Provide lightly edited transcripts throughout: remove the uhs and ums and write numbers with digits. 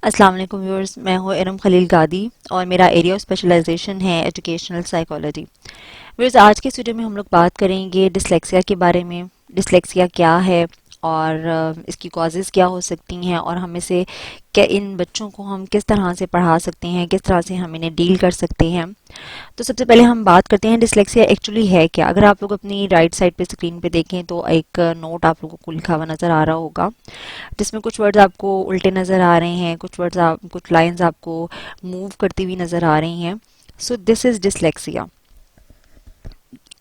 अस्सलाम वालेकुम व्यूअर्स, मैं हूँ इरम खलील गादी और मेरा एरिया ऑफ स्पेशलाइजेशन है एजुकेशनल साइकोलॉजी। व्यूअर्स, आज के इस वीडियो में हम लोग बात करेंगे डिसलेक्सिया के बारे में। डिसलेक्सिया क्या है और इसकी कॉजेज़ क्या हो सकती हैं और हम इसे क्या इन बच्चों को हम किस तरह से पढ़ा सकते हैं, किस तरह से हम इन्हें डील कर सकते हैं। तो सबसे पहले हम बात करते हैं डिसलेक्सिया एक्चुअली है क्या। अगर आप लोग अपनी राइट साइड पे स्क्रीन पे देखें तो एक नोट आप लोगों को लिखा हुआ नज़र आ रहा होगा, जिसमें कुछ वर्ड्स आपको उल्टे नज़र आ रहे हैं, कुछ लाइंस आपको मूव करती हुई नज़र आ रही हैं। So this is dyslexia.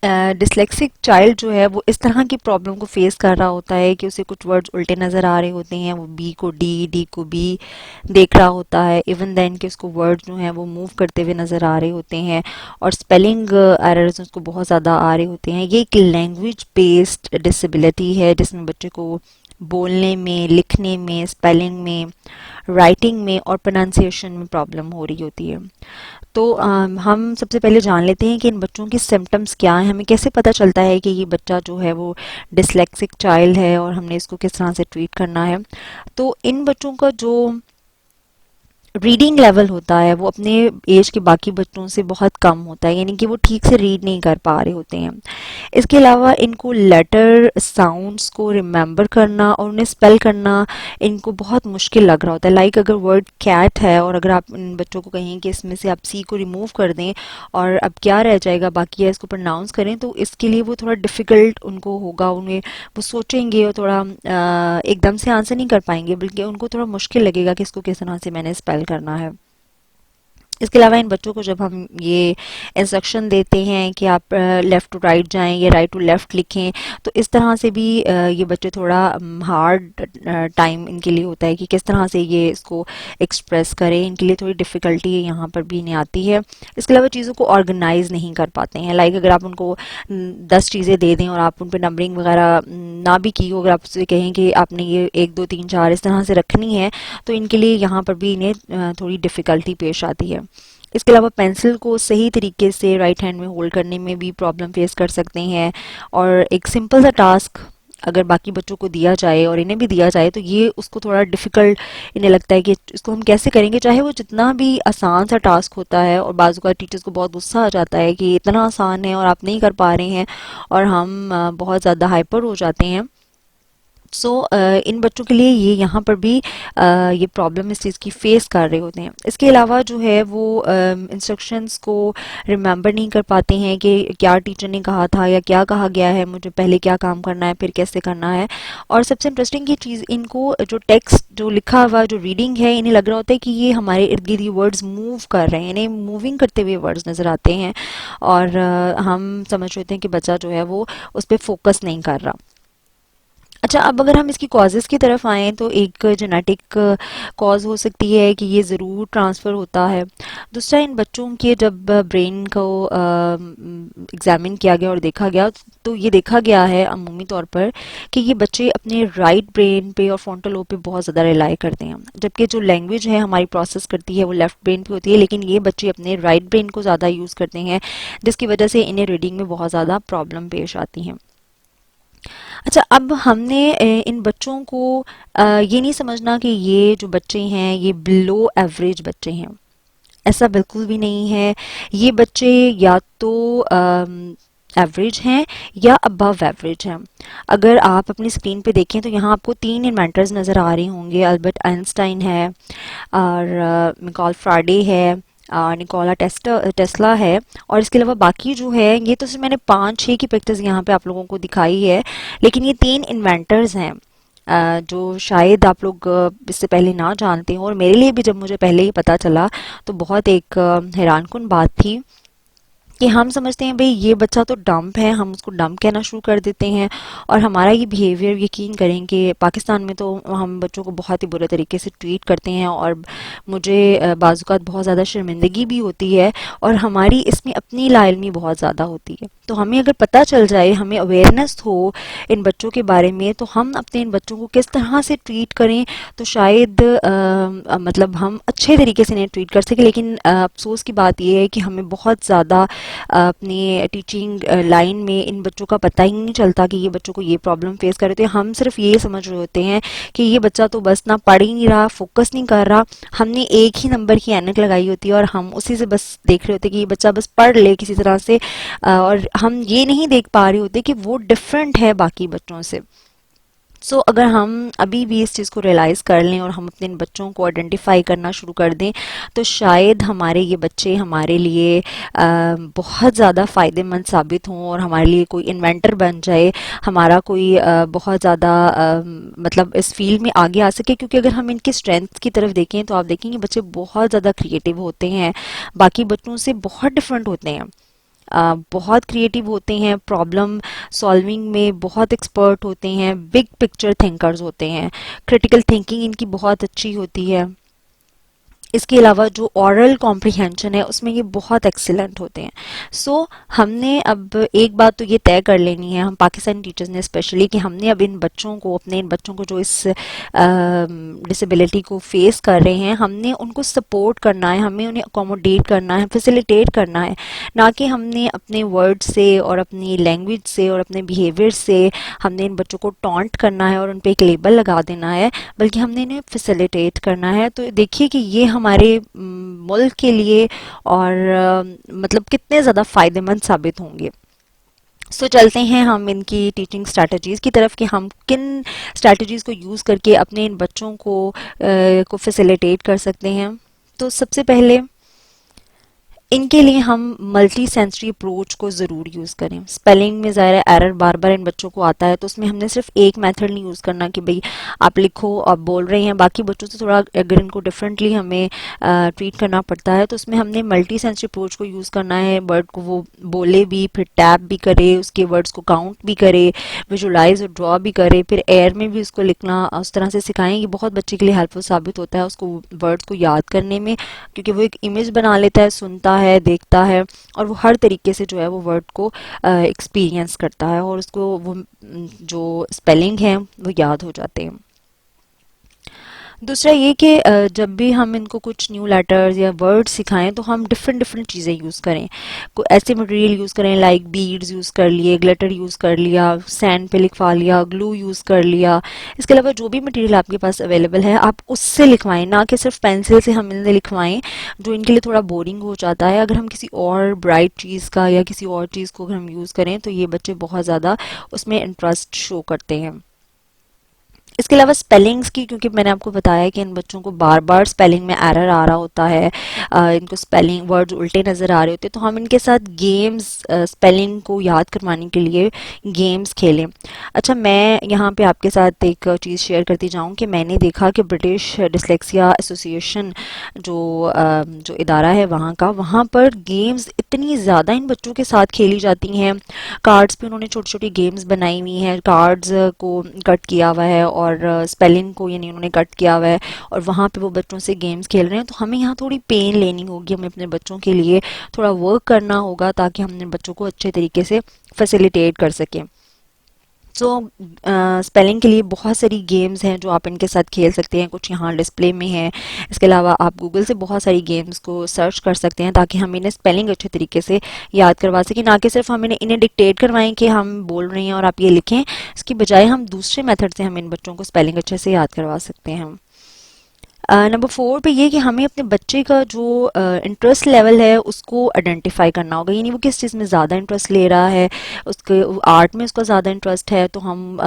Dyslexic child जो है वो इस तरह की प्रॉब्लम को फेस कर रहा होता है कि उसे कुछ वर्ड्स उल्टे नज़र आ रहे होते हैं, वो बी को डी, डी को बी देख रहा होता है, इवन देन कि उसको वर्ड्स जो हैं वो मूव करते हुए नज़र आ रहे होते हैं और स्पेलिंग एरर्स उसको बहुत ज़्यादा आ रहे होते हैं। ये एक लैंग्वेज बेस्ड डिसेबिलिटी है जिसमें बच्चे को बोलने में, लिखने में, स्पेलिंग में, राइटिंग में और प्रोनाउंसिएशन में प्रॉब्लम हो रही होती है। तो हम सबसे पहले जान लेते हैं कि इन बच्चों की सिम्टम्स क्या हैं, हमें कैसे पता चलता है कि ये बच्चा जो है वो डिसलेक्सिक चाइल्ड है और हमने इसको किस तरह से ट्रीट करना है। तो इन बच्चों का जो रीडिंग लेवल होता है वो अपने एज के बाकी बच्चों से बहुत कम होता है, यानी कि वो ठीक से रीड नहीं कर पा रहे होते हैं। इसके अलावा इनको लेटर साउंड्स को रिमेंबर करना और उन्हें स्पेल करना इनको बहुत मुश्किल लग रहा होता है। लाइक अगर वर्ड कैट है और अगर आप इन बच्चों को कहें कि इसमें से आप सी को रिमूव कर दें और अब क्या रह जाएगा बाकी है, इसको प्रोनाउंस करें, तो इसके लिए वो थोड़ा डिफ़िकल्ट उनको होगा। उन्हें वो सोचेंगे और थोड़ा एकदम से आंसर नहीं कर पाएंगे, बल्कि उनको थोड़ा मुश्किल लगेगा कि इसको किस तरह से मैंने स्पेल करना है। इसके अलावा इन बच्चों को जब हम ये इंस्ट्रक्शन देते हैं कि आप लेफ़्ट टू राइट जाएं या राइट टू लेफ़्ट लिखें, तो इस तरह से भी ये बच्चे थोड़ा हार्ड टाइम इनके लिए होता है कि किस तरह से ये इसको एक्सप्रेस करें। इनके लिए थोड़ी डिफ़िकल्टी यहाँ पर भी इन्हें आती है। इसके अलावा चीज़ों को ऑर्गेनाइज नहीं कर पाते हैं। लाइक अगर आप उनको 10 चीज़ें दे दें और आप उन पर नंबरिंग वगैरह ना भी की हो, अगर आप उससे कहें कि आपने ये 1 2 3 4 इस तरह से रखनी है, तो इनके लिए यहाँ पर भी इन्हें थोड़ी डिफ़िकल्टी पेश आती है। इसके अलावा पेंसिल को सही तरीके से राइट हैंड में होल्ड करने में भी प्रॉब्लम फेस कर सकते हैं। और एक सिंपल सा टास्क अगर बाकी बच्चों को दिया जाए और इन्हें भी दिया जाए तो ये उसको थोड़ा डिफ़िकल्ट इन्हें लगता है कि इसको हम कैसे करेंगे, चाहे वो जितना भी आसान सा टास्क होता है। और बाज़ का टीचर्स को बहुत गुस्सा आ जाता है कि इतना आसान है और आप नहीं कर पा रहे हैं, और हम बहुत ज़्यादा हाइपर हो जाते हैं। सो इन बच्चों के लिए ये यहाँ पर भी ये प्रॉब्लम इस चीज़ की फेस कर रहे होते हैं। इसके अलावा जो है वो इंस्ट्रक्शंस को रिमेंबर नहीं कर पाते हैं कि क्या टीचर ने कहा था या क्या कहा गया है, मुझे पहले क्या काम करना है, फिर कैसे करना है। और सबसे इंटरेस्टिंग ये चीज़, इनको जो टेक्स्ट जो लिखा हुआ जो रीडिंग है, इन्हें लग रहा होता है कि ये हमारे इर्द गिर्द ये वर्ड्स मूव कर रहे हैं, इन्हें मूविंग करते हुए वर्ड्स नज़र आते हैं और हम समझ रहे होते हैं कि बच्चा जो है वो उस पर फोकस नहीं कर रहा। अच्छा, अब अगर हम इसकी कॉजेज़ की तरफ आएँ तो एक जेनेटिक कॉज हो सकती है कि ये ज़रूर ट्रांसफ़र होता है। दूसरा, इन बच्चों के जब ब्रेन को एग्ज़ामिन किया गया और देखा गया, तो ये देखा गया है अमूमी तौर पर कि ये बच्चे अपने राइट ब्रेन पे और फ्रंटल लोब पे बहुत ज़्यादा रिलाई करते हैं, जबकि जो लैंग्वेज है हमारी प्रोसेस करती है वो लेफ़्ट ब्रेन पे होती है, लेकिन ये बच्चे अपने राइट ब्रेन को ज़्यादा यूज़ करते हैं, जिसकी वजह से इन्हें रीडिंग में बहुत ज़्यादा प्रॉब्लम पेश आती हैं। अच्छा, अब हमने इन बच्चों को ये नहीं समझना कि ये जो बच्चे हैं ये बिलो एवरेज बच्चे हैं, ऐसा बिल्कुल भी नहीं है। ये बच्चे या तो एवरेज हैं या अबव एवरेज हैं। अगर आप अपनी स्क्रीन पे देखें तो यहाँ आपको 3 इन्वेंटर्स नज़र आ रहे होंगे। अल्बर्ट आइंस्टाइन है और मिकाल फ्राडे है, निकोला टेस्ला है, और इसके अलावा बाकी जो है ये तो सिर्फ मैंने 5-6 की पिक्चर्स यहाँ पे आप लोगों को दिखाई है, लेकिन ये 3 इन्वेंटर्स हैं जो शायद आप लोग इससे पहले ना जानते हो। और मेरे लिए भी जब मुझे पहले ही पता चला तो बहुत एक हैरानकुन बात थी कि हम समझते हैं भाई ये बच्चा तो डम्प है, हम उसको डम्प कहना शुरू कर देते हैं। और हमारा ये बिहेवियर, यकीन करें कि पाकिस्तान में तो हम बच्चों को बहुत ही बुरे तरीके से ट्रीट करते हैं और मुझे बाज़ औक़ात बहुत ज़्यादा शर्मिंदगी भी होती है और हमारी इसमें अपनी लाइल्मी बहुत ज़्यादा होती है। तो हमें अगर पता चल जाए, हमें अवेयरनेस हो इन बच्चों के बारे में, तो हम अपने इन बच्चों को किस तरह से ट्रीट करें, तो शायद मतलब हम अच्छे तरीके से इन्हें ट्रीट कर सकें। लेकिन अफसोस की बात यह है कि हमें बहुत ज़्यादा अपनी टीचिंग लाइन में इन बच्चों का पता ही नहीं चलता कि ये बच्चों को ये प्रॉब्लम फेस कर रहे थे। हम सिर्फ ये समझ रहे होते हैं कि ये बच्चा तो बस ना पढ़ ही नहीं रहा, फोकस नहीं कर रहा। हमने एक ही नंबर की ऐनक लगाई होती है और हम उसी से बस देख रहे होते हैं कि ये बच्चा बस पढ़ ले किसी तरह से, और हम ये नहीं देख पा रहे होते कि वो डिफरेंट है बाकी बच्चों से। अगर हम अभी भी इस चीज़ को रियलाइज़ कर लें और हम अपने इन बच्चों को आइडेंटिफाई करना शुरू कर दें, तो शायद हमारे ये बच्चे हमारे लिए बहुत ज़्यादा फ़ायदेमंद साबित हों और हमारे लिए कोई इन्वेंटर बन जाए, हमारा कोई बहुत ज़्यादा मतलब इस फील्ड में आगे आ सके। क्योंकि अगर हम इनकी स्ट्रेंथ की तरफ देखें तो आप देखेंगे बच्चे बहुत ज़्यादा क्रिएटिव होते हैं, बाकी बच्चों से बहुत डिफरेंट होते हैं, बहुत क्रिएटिव होते हैं, प्रॉब्लम सॉल्विंग में बहुत एक्सपर्ट होते हैं, बिग पिक्चर थिंकर्स होते हैं, क्रिटिकल थिंकिंग इनकी बहुत अच्छी होती है। इसके अलावा जो ओरल कॉम्प्रिहेंशन है उसमें ये बहुत एक्सीलेंट होते हैं। हमने अब एक बात तो ये तय कर लेनी है, हम पाकिस्तानी टीचर्स ने स्पेशली, कि हमने अब इन बच्चों को, अपने इन बच्चों को जो इस डिसेबिलिटी को फेस कर रहे हैं, हमने उनको सपोर्ट करना है, हमें उन्हें अकोमोडेट करना है, फैसिलिटेट करना है। ना कि हमने अपने वर्ड से और अपनी लैंग्वेज से और अपने बिहेवियर से हमने इन बच्चों को टॉन्ट करना है और उन पर एक लेबल लगा देना है, बल्कि हमने इन्हें फैसिलिटेट करना है। तो देखिए कि ये हमारे मुल्क के लिए और मतलब कितने ज़्यादा फ़ायदेमंद साबित होंगे। चलते हैं हम इनकी टीचिंग स्ट्रैटेजीज़ की तरफ कि हम किन स्ट्रैटेजीज़ को यूज़ करके अपने इन बच्चों को फैसिलिटेट कर सकते हैं। तो सबसे पहले इनके लिए हम मल्टी सेंसरी अप्रोच को ज़रूर यूज़ करें। स्पेलिंग में ज़ाहिर एरर बार बार इन बच्चों को आता है, तो उसमें हमने सिर्फ एक मेथड नहीं यूज़ करना कि भाई आप लिखो, आप बोल रहे हैं, बाकी बच्चों से थोड़ा अगर इनको डिफरेंटली हमें ट्रीट करना पड़ता है, तो उसमें हमने मल्टी सेंसरी अप्रोच को यूज़ करना है। वर्ड को वो बोले भी, फिर टैप भी करे, उसके वर्ड्स को काउंट भी करे, विजुलाइज और ड्रॉ भी करे, फिर एयर में भी उसको लिखना उस तरह से सिखाएं। ये बहुत बच्चे के लिए हेल्पफुल साबित होता है उसको वर्ड्स को याद करने में, क्योंकि वो एक इमेज बना लेता है, सुनता है, देखता है, और वो हर तरीके से जो है वो वर्ड को एक्सपीरियंस करता है और उसको वो जो स्पेलिंग है वो याद हो जाते हैं। दूसरा ये कि जब भी हम इनको कुछ न्यू लेटर्स या वर्ड्स सिखाएं तो हम डिफरेंट डिफरेंट चीज़ें यूज़ करें। कोई ऐसे मटेरियल यूज़ करें लाइक बीड्स यूज़ कर लिए, ग्लिटर यूज़ कर लिया, सैंड पे लिखवा लिया, ग्लू यूज़ कर लिया। इसके अलावा जो भी मटेरियल आपके पास अवेलेबल है आप उससे लिखवाएं, ना कि सिर्फ पेंसिल से हम इनसे लिखवाएं, जो इनके लिए थोड़ा बोरिंग हो जाता है। अगर हम किसी और ब्राइट चीज़ का या किसी और चीज़ को अगर हम यूज़ करें तो ये बच्चे बहुत ज़्यादा उसमें इंटरेस्ट शो करते हैं। इसके अलावा स्पेलिंग्स की, क्योंकि मैंने आपको बताया कि इन बच्चों को बार बार स्पेलिंग में एरर आ रहा होता है, इनको स्पेलिंग वर्ड्स उल्टे नज़र आ रहे होते हैं, तो हम इनके साथ गेम्स, स्पेलिंग को याद करवाने के लिए गेम्स खेलें। अच्छा, मैं यहाँ पे आपके साथ एक चीज़ शेयर करती जाऊँ कि मैंने देखा कि ब्रिटिश डिसलेक्सिया एसोसिएशन जो इदारा है वहाँ पर गेम्स इतनी ज़्यादा इन बच्चों के साथ खेली जाती हैं। कार्ड्स पे उन्होंने छोटी छोटी गेम्स बनाई हुई हैं, कार्ड्स को कट किया हुआ है और स्पेलिंग को यानी उन्होंने कट किया हुआ है, और वहाँ पे वो बच्चों से गेम्स खेल रहे हैं। तो हमें यहाँ थोड़ी पेन लेनी होगी, हमें अपने बच्चों के लिए थोड़ा वर्क करना होगा ताकि हम अपने बच्चों को अच्छे तरीके से फैसिलिटेट कर सकें। स्पेलिंग के लिए बहुत सारी गेम्स हैं जो आप इनके साथ खेल सकते हैं, कुछ यहाँ डिस्प्ले में है। इसके अलावा आप गूगल से बहुत सारी गेम्स को सर्च कर सकते हैं ताकि हम इन्हें स्पेलिंग अच्छे तरीके से याद करवा सकें, ना कि सिर्फ हम इन्हें डिक्टेट करवाएं कि हम बोल रहे हैं और आप ये लिखें। इसकी बजाय हम दूसरे मेथड से हम इन बच्चों को स्पेलिंग अच्छे से याद करवा सकते हैं। नंबर 4 पे ये कि हमें अपने बच्चे का जो इंटरेस्ट लेवल है उसको आइडेंटिफाई करना होगा, यानी वो किस चीज़ में ज़्यादा इंटरेस्ट ले रहा है। उसके आर्ट में उसका ज़्यादा इंटरेस्ट है तो हम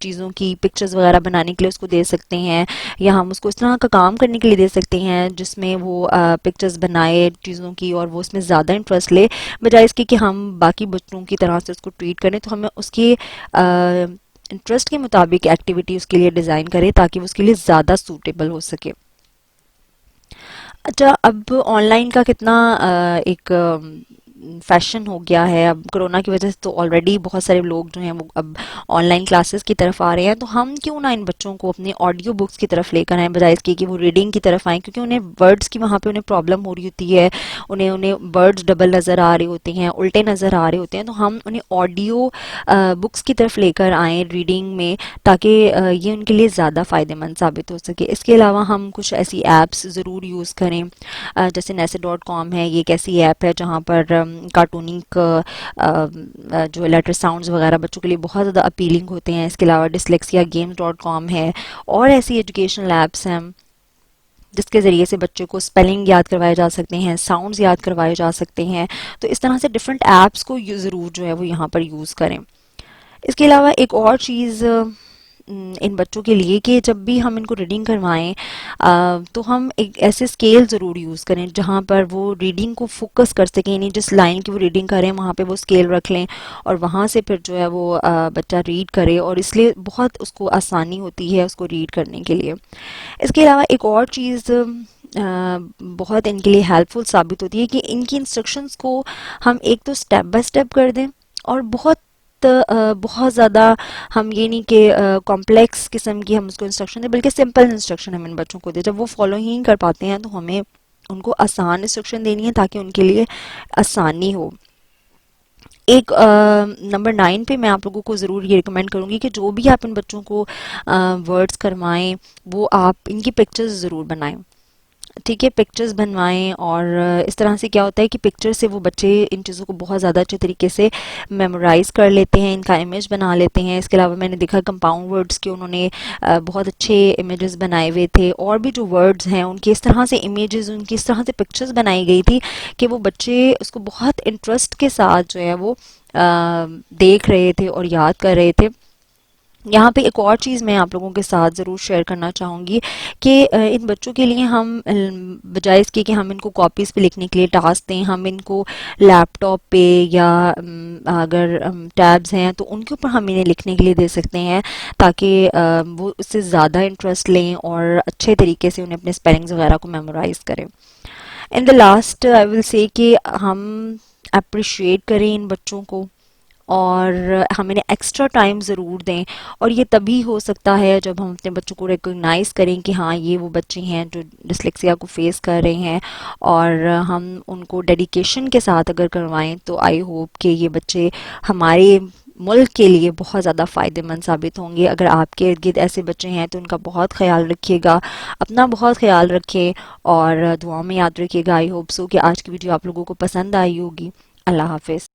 चीज़ों की पिक्चर्स वगैरह बनाने के लिए उसको दे सकते हैं, या हम उसको इस तरह का काम करने के लिए दे सकते हैं जिसमें वो पिक्चर्स बनाए चीज़ों की और वो उसमें ज़्यादा इंटरेस्ट ले, बजाय इसके कि हम बाकी बच्चों की तरह से उसको ट्रीट करें। तो हमें उसकी इंटरेस्ट के मुताबिक एक्टिविटी उसके लिए डिज़ाइन करें ताकि वो उसके लिए ज़्यादा सूटेबल हो सके। अच्छा, अब ऑनलाइन का कितना एक फैशन हो गया है, अब कोरोना की वजह से तो ऑलरेडी बहुत सारे लोग जो हैं वो अब ऑनलाइन क्लासेस की तरफ आ रहे हैं, तो हम क्यों ना इन बच्चों को अपनी ऑडियो बुक्स की तरफ लेकर आएँ बजाय इसके कि वो रीडिंग की तरफ आएँ, क्योंकि उन्हें वर्ड्स की वहाँ पे उन्हें प्रॉब्लम हो रही होती है, उन्हें उन्हें वर्ड्स डबल नज़र आ रहे होते हैं, उल्टे नज़र आ रहे होते हैं, तो हम उन्हें ऑडियो बुक्स की तरफ लेकर आएँ रीडिंग में, ताकि ये उनके लिए ज़्यादा फ़ायदेमंद साबित हो सके। इसके अलावा हम कुछ ऐसी ऐप्स ज़रूर यूज़ करें, जैसे nesse.com है, ये एक ऐसी ऐप है जहाँ पर कार्टूनिक जो लेटर साउंड्स वगैरह बच्चों के लिए बहुत ज़्यादा अपीलिंग होते हैं। इसके अलावा डिसलेक्सिया गेम्स.com है, और ऐसी एजुकेशनल ऐप्स हैं जिसके ज़रिए से बच्चों को स्पेलिंग याद करवाए जा सकते हैं, साउंड्स याद करवाए जा सकते हैं। तो इस तरह से डिफरेंट ऐप्स को ज़रूर जो है वो यहाँ पर यूज़ करें। इसके अलावा एक और चीज़ इन बच्चों के लिए कि जब भी हम इनको रीडिंग करवाएं तो हम एक ऐसे स्केल ज़रूर यूज़ करें जहाँ पर वो रीडिंग को फोकस कर सकें, यानी जिस लाइन की वो रीडिंग करें वहाँ पे वो स्केल रख लें और वहाँ से फिर जो है वो बच्चा रीड करे, और इसलिए बहुत उसको आसानी होती है उसको रीड करने के लिए। इसके अलावा एक और चीज़ बहुत इनके लिए हेल्पफुल साबित होती है कि इनकी इंस्ट्रक्शंस को हम एक तो स्टेप बाय स्टेप कर दें, और बहुत ज़्यादा हम ये नहीं कि कॉम्प्लेक्स किस्म की हम उसको इंस्ट्रक्शन दें, बल्कि सिंपल इंस्ट्रक्शन हम इन बच्चों को दें। जब वो फॉलो ही नहीं कर पाते हैं तो हमें उनको आसान इंस्ट्रक्शन देनी है ताकि उनके लिए आसानी हो। एक नंबर 9 पे मैं आप लोगों को ज़रूर ये रिकमेंड करूँगी कि जो भी आप इन बच्चों को वर्ड्स करवाएं वो आप इनकी पिक्चर्स ज़रूर बनाएं। ठीक है, पिक्चर्स बनवाएं, और इस तरह से क्या होता है कि पिक्चर से वो बच्चे इन चीज़ों को बहुत ज़्यादा अच्छे तरीके से मेमोराइज़ कर लेते हैं, इनका इमेज बना लेते हैं। इसके अलावा मैंने देखा कंपाउंड वर्ड्स के उन्होंने बहुत अच्छे इमेजेस बनाए हुए थे, और भी जो वर्ड्स हैं उनकी इस तरह से इमेजेस, उनकी इस तरह से पिक्चर्स बनाई गई थी कि वो बच्चे उसको बहुत इंटरेस्ट के साथ जो है वो देख रहे थे और याद कर रहे थे। यहाँ पे एक और चीज़ मैं आप लोगों के साथ ज़रूर शेयर करना चाहूँगी कि इन बच्चों के लिए हम बजाय इसके कि हम इनको कॉपीज़ पे लिखने के लिए टास्क दें, हम इनको लैपटॉप पे या अगर टैब्स हैं तो उनके ऊपर हम इन्हें लिखने के लिए दे सकते हैं, ताकि वो उससे ज़्यादा इंटरेस्ट लें और अच्छे तरीके से उन्हें अपने स्पेलिंग्स वगैरह को मेमोराइज़ करें। In the last I will say कि हम अप्रिशिएट करें इन बच्चों को, और हम इन्हें एक्स्ट्रा टाइम ज़रूर दें, और ये तभी हो सकता है जब हम अपने बच्चों को रिकॉग्नाइज़ करें कि हाँ ये वो बच्चे हैं जो डिसलेक्सिया को फेस कर रहे हैं, और हम उनको डेडिकेशन के साथ अगर करवाएं तो आई होप कि ये बच्चे हमारे मुल्क के लिए बहुत ज़्यादा फ़ायदेमंद साबित होंगे। अगर आपके इर्द गिर्द ऐसे बच्चे हैं तो उनका बहुत ख्याल रखिएगा, अपना बहुत ख्याल रखें, और दुआ में याद रखिएगा। आई होप सो कि आज की वीडियो आप लोगों को पसंद आई होगी। अल्लाह हाफिज़।